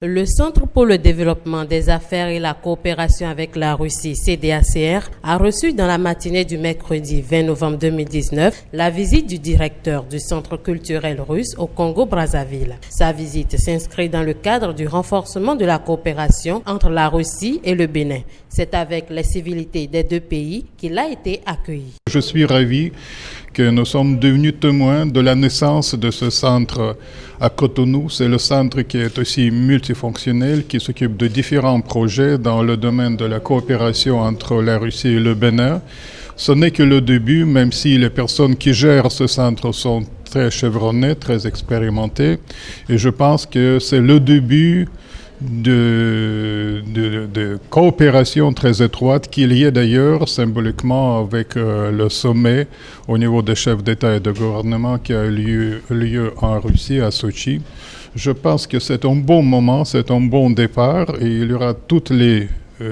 Le Centre pour le développement des affaires et la coopération avec la Russie, CDACR, a reçu dans la matinée du mercredi 20 novembre 2019 la visite du directeur du Centre culturel russe au Congo-Brazzaville. Sa visite s'inscrit dans le cadre du renforcement de la coopération entre la Russie et le Bénin. C'est avec les civilités des deux pays qu'il a été accueilli. Je suis ravi que nous sommes devenus témoins de la naissance de ce centre à Cotonou. C'est le centre qui est aussi multifonctionnel, qui s'occupe de différents projets dans le domaine de la coopération entre la Russie et le Bénin. Ce n'est que le début, même si les personnes qui gèrent ce centre sont très chevronnées, très expérimentées. Et je pense que c'est le début de coopération très étroite qu'il y a d'ailleurs symboliquement avec le sommet au niveau des chefs d'État et de gouvernement qui a eu lieu en Russie, à Sochi. Je pense que c'est un bon moment, c'est un bon départ et il y aura toutes les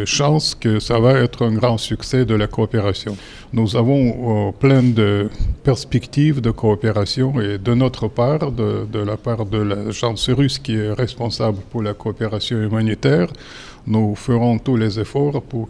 chances que ça va être un grand succès de la coopération. Nous avons plein de perspectives de coopération et de notre part, de la part de l'agence russe qui est responsable pour la coopération humanitaire, nous ferons tous les efforts pour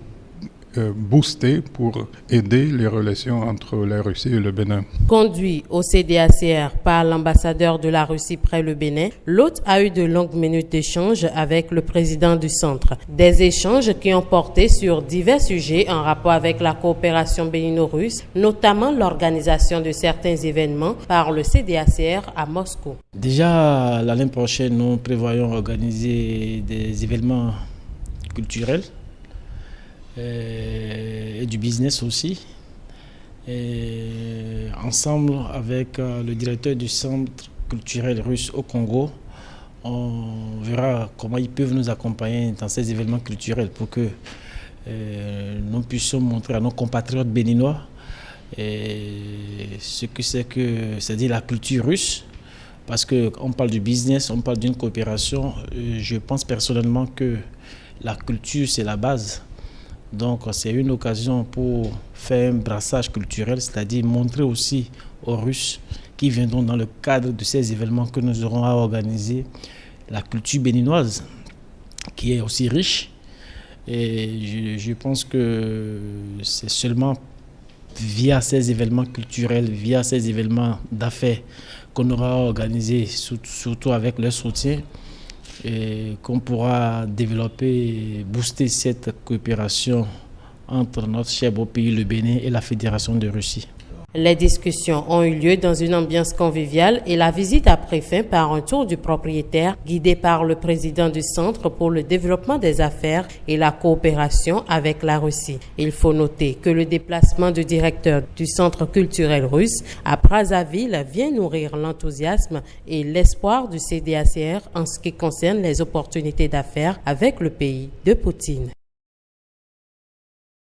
booster, pour aider les relations entre la Russie et le Bénin. Conduit au CDACR par l'ambassadeur de la Russie près le Bénin, l'hôte a eu de longues minutes d'échange avec le président du centre. Des échanges qui ont porté sur divers sujets en rapport avec la coopération bénino-russe, notamment l'organisation de certains événements par le CDACR à Moscou. Déjà, l'année prochaine, nous prévoyons organiser des événements culturels et du business aussi. Et ensemble avec le directeur du centre culturel russe au Congo, on verra comment ils peuvent nous accompagner dans ces événements culturels pour que nous puissions montrer à nos compatriotes béninois ce que c'est-à-dire la culture russe. Parce qu'on parle du business, on parle d'une coopération. Je pense personnellement que la culture, c'est la base. Donc c'est une occasion pour faire un brassage culturel, c'est-à-dire montrer aussi aux Russes qui viendront dans le cadre de ces événements que nous aurons à organiser la culture béninoise, qui est aussi riche. Et je pense que c'est seulement via ces événements culturels, via ces événements d'affaires qu'on aura organisé, surtout avec leur soutien, et qu'on pourra développer et booster cette coopération entre notre cher beau pays, le Bénin, et la Fédération de Russie. Les discussions ont eu lieu dans une ambiance conviviale et la visite a pris fin par un tour du propriétaire guidé par le président du Centre pour le développement des affaires et la coopération avec la Russie. Il faut noter que le déplacement du directeur du Centre culturel russe à Brazzaville vient nourrir l'enthousiasme et l'espoir du CDACR en ce qui concerne les opportunités d'affaires avec le pays de Poutine.